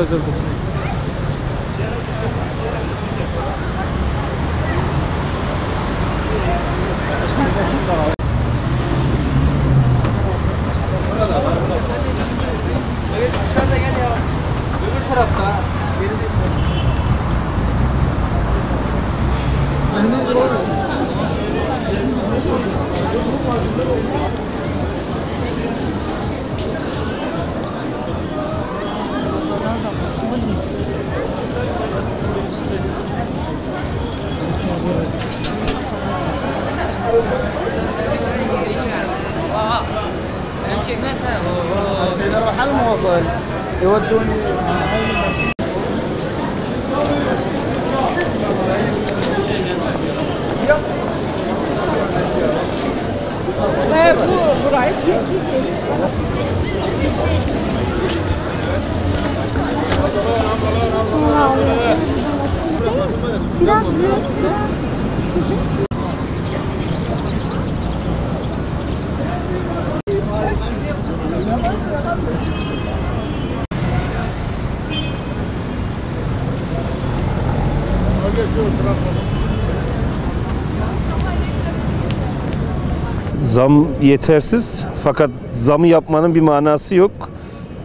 dur. Evet, dışarıda gel ya. Öbür tarafta. إذا راح الموصل يودوني burayı çek. Biraz Zam yetersiz fakat zamı yapmanın bir manası yok.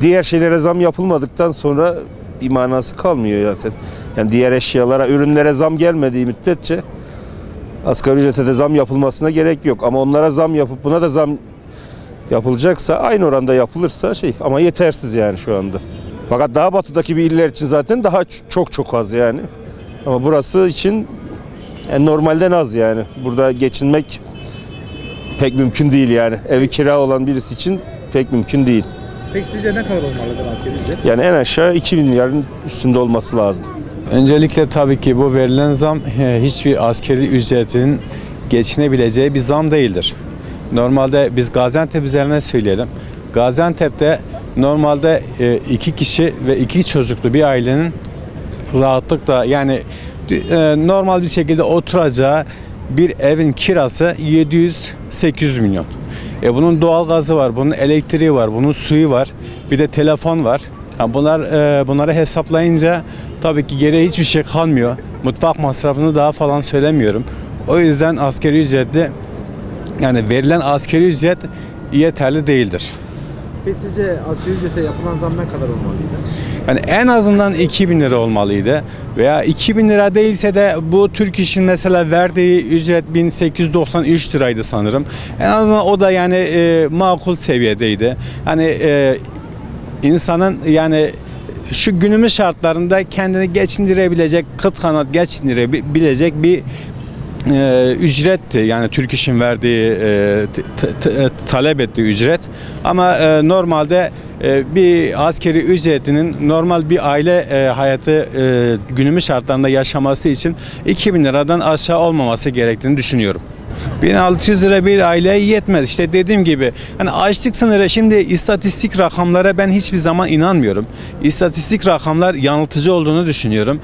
Diğer şeylere zam yapılmadıktan sonra bir manası kalmıyor zaten. Yani diğer eşyalara, ürünlere zam gelmediği müddetçe asgari ücrete de zam yapılmasına gerek yok. Ama onlara zam yapıp buna da zam yapılacaksa aynı oranda yapılırsa ama yetersiz yani şu anda. Fakat daha batıdaki bir iller için zaten daha çok az yani. Ama burası için normalden az yani. Burada geçinmek pek mümkün değil yani. Evi kira olan birisi için pek mümkün değil. Peki sizce ne kadar olmalıdır asgari ücret? Yani en aşağı 2000 milyarın üstünde olması lazım. Öncelikle tabii ki bu verilen zam hiçbir asgari ücretin geçinebileceği bir zam değildir. Normalde biz Gaziantep üzerine söyleyelim. Gaziantep'te normalde 2 kişi ve 2 çocuklu bir ailenin rahatlıkla yani normal bir şekilde oturacağı bir evin kirası 700-800 milyon. Bunun doğalgazı var, bunun elektriği var, bunun suyu var, bir de telefon var. Yani bunları hesaplayınca tabii ki geriye hiçbir şey kalmıyor. Mutfak masrafını daha falan söylemiyorum. O yüzden asgari ücretli yani verilen asgari ücret yeterli değildir. Peki sizce asgari ücrete yapılan zam ne kadar olmalıydı? Yani en azından 2000 lira olmalıydı veya 2000 lira değilse de bu Türk İş'in mesela verdiği ücret 1893 liraydı sanırım. En azından o da yani makul seviyedeydi. Hani insanın yani şu günümüz şartlarında kendini geçindirebilecek, kıt kanat geçindirebilecek bir ücretti. Yani Türk İş'in verdiği talep ettiği ücret. Ama normalde bir askeri ücretinin normal bir aile hayatı günümüz şartlarında yaşaması için 2000 liradan aşağı olmaması gerektiğini düşünüyorum. 1600 lira bir aileye yetmez. İşte dediğim gibi hani açlık sınırı, şimdi istatistik rakamlara ben hiçbir zaman inanmıyorum. İstatistik rakamlar yanıltıcı olduğunu düşünüyorum.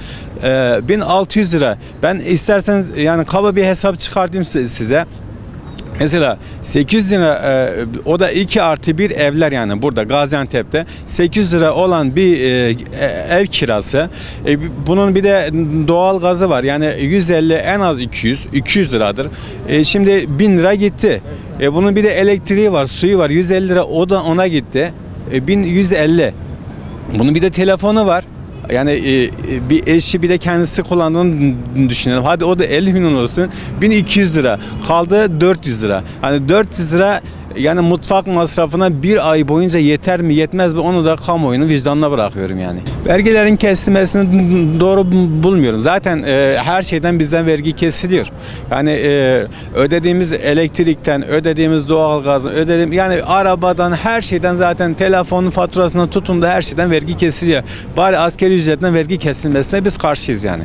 1600 lira. Ben isterseniz yani kaba bir hesap çıkartayım size. Mesela 800 lira o da 2+1 evler yani burada Gaziantep'te 800 lira olan bir ev kirası. Bunun bir de doğal gazı var. Yani 150 en az 200 liradır. Şimdi 1000 lira gitti. Bunun bir de elektriği var, suyu var. 150 lira o da ona gitti. 1150. Bunun bir de telefonu var. Yani bir eşi bir de kendisi kullandığını düşünelim. Hadi o da 50 milyon olsun. 1200 lira. Kaldı 400 lira. Hani 400 lira yani mutfak masrafına bir ay boyunca yeter mi yetmez mi onu da kamuoyunun vicdanına bırakıyorum yani. Vergilerin kesilmesini doğru bulmuyorum. Zaten her şeyden bizden vergi kesiliyor. Yani ödediğimiz elektrikten, ödediğimiz doğalgazdan, yani arabadan her şeyden zaten telefonun faturasına tutun da her şeyden vergi kesiliyor. Bari asgari ücretten vergi kesilmesine biz karşıyız yani.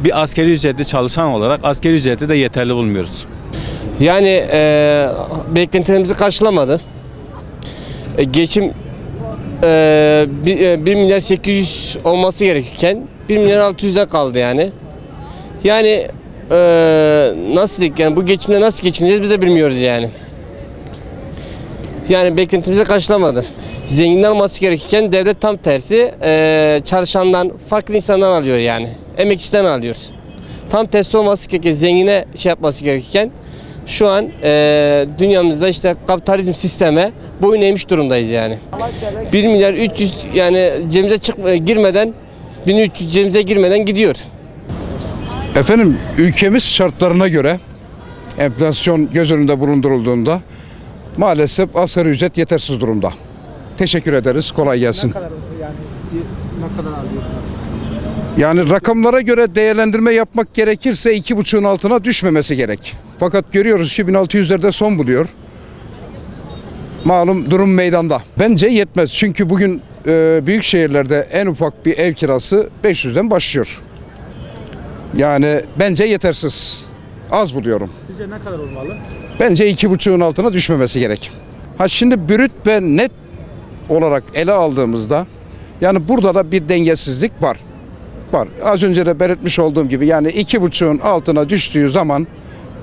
Bir asgari ücretli çalışan olarak asgari ücreti de yeterli bulmuyoruz. Yani beklentilerimizi karşılamadı. Geçim 1 milyar 800 olması gerekirken 1 milyar 600'de kaldı yani. Yani nasıl diyeyim yani bu geçimle nasıl geçineceğiz biz de bilmiyoruz yani. Yani beklentimizi karşılamadı. Zenginden alması gerekirken devlet tam tersi çalışandan, fakir insandan alıyor yani. Emekçiden alıyor. Tam tersi olması gerekirken, zengine şey yapması gerekirken şu an dünyamızda işte kapitalizm sisteme boyun eğmiş durumdayız yani. 1 milyar 300 yani cebimize girmeden 1300 cebimize girmeden gidiyor. Efendim ülkemiz şartlarına göre enflasyon göz önünde bulundurulduğunda maalesef asgari ücret yetersiz durumda. Teşekkür ederiz. Kolay gelsin. Ne kadar yani ne kadar alıyorsun? Yani rakamlara göre değerlendirme yapmak gerekirse 2,5'un altına düşmemesi gerek. Fakat görüyoruz ki 1600'lerde son buluyor. Malum durum meydanda. Bence yetmez. Çünkü bugün büyük şehirlerde en ufak bir ev kirası 500'den başlıyor. Yani bence yetersiz. Az buluyorum. Sizce ne kadar olmalı? Bence 2,5'un altına düşmemesi gerek. Ha şimdi brüt ve net olarak ele aldığımızda yani burada da bir dengesizlik var. Var. Az önce de belirtmiş olduğum gibi yani 2,5'un altına düştüğü zaman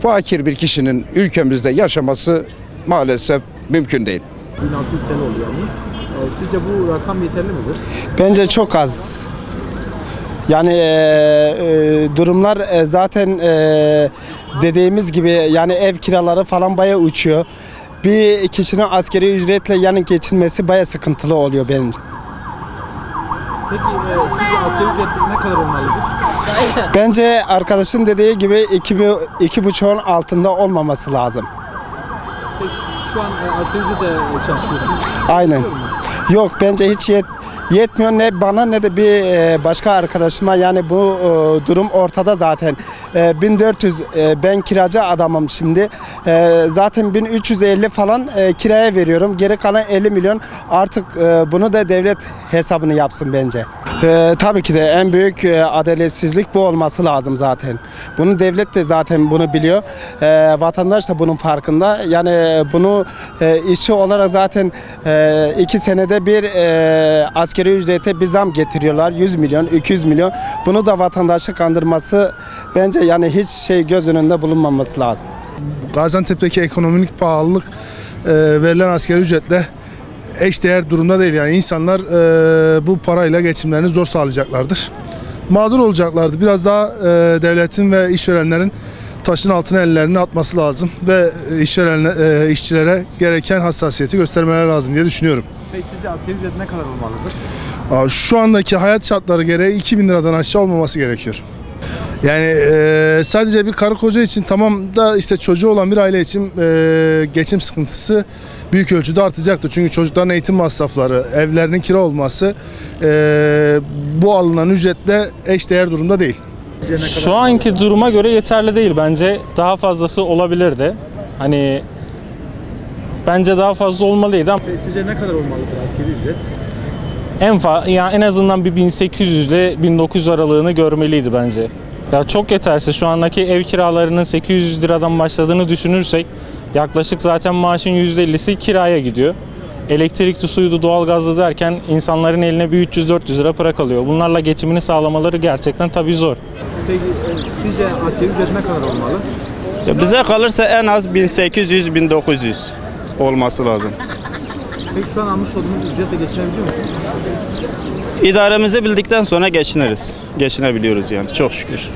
fakir bir kişinin ülkemizde yaşaması maalesef mümkün değil. 1600 TL oluyor yani. Sizce bu rakam yeterli midir? Bence çok az. Yani durumlar zaten dediğimiz gibi yani ev kiraları falan bayağı uçuyor. Bir kişinin asgari ücretle yani geçinmesi bayağı sıkıntılı oluyor bence. Peki sizce asgari ücret ne kadar olmalıdır? Bence arkadaşın dediği gibi 2,5'un altında olmaması lazım. Peki şu an asgari ücretle çalışıyorsunuz. Aynen. Yok bence hiç yetmiyor ne bana ne de bir başka arkadaşıma yani bu durum ortada zaten. 1400 ben kiracı adamım şimdi. Zaten 1350 falan kiraya veriyorum. Geri kalan 50 milyon artık bunu da devlet hesabını yapsın bence. Tabii ki de en büyük adaletsizlik bu olması lazım zaten. Bunu devlet de zaten bunu biliyor. Vatandaş da bunun farkında. Yani bunu işçi olarak zaten 2 senede bir asgari ücrete bir zam getiriyorlar. 100 milyon, 200 milyon. Bunu da vatandaşı kandırması bence yani hiç göz önünde bulunmaması lazım. Gaziantep'teki ekonomik pahalılık verilen asgari ücretle eşdeğer durumda değil. Yani insanlar bu parayla geçimlerini zor sağlayacaklardır. Mağdur olacaklardır. Biraz daha devletin ve işverenlerin taşın altına ellerini atması lazım ve işçilere gereken hassasiyeti göstermeleri lazım diye düşünüyorum. Peki sizce asgari ücret ne kadar olmalıdır? Şu andaki hayat şartları gereği 2000 liradan aşağı olmaması gerekiyor. Yani sadece bir karı koca için tamam da işte çocuğu olan bir aile için geçim sıkıntısı büyük ölçüde artacaktır. Çünkü çocukların eğitim masrafları, evlerinin kira olması bu alınan ücretle eşdeğer durumda değil. Şu anki duruma göre yeterli değil bence. Daha fazlası olabilirdi. Hani bence daha fazla olmalıydı ama Sizce ne kadar olmalıdır asgari ücret? yani en azından bir 1800 ile 1900 aralığını görmeliydi bence. Ya çok yetersiz. Şu andaki ev kiralarının 800 liradan başladığını düşünürsek yaklaşık zaten maaşın %50'si kiraya gidiyor. Elektrikli, suydu, doğalgazlı derken insanların eline bir 300-400 lira para kalıyor. Bunlarla geçimini sağlamaları gerçekten tabii zor. Peki sizce asgari ücret ne kadar olmalı? Bize kalırsa en az 1800-1900 olması lazım. Peki şu an almış olduğunuz ücretle geçinebiliyor musunuz? İdaremizi bildikten sonra geçiniriz. Geçinebiliyoruz yani çok şükür.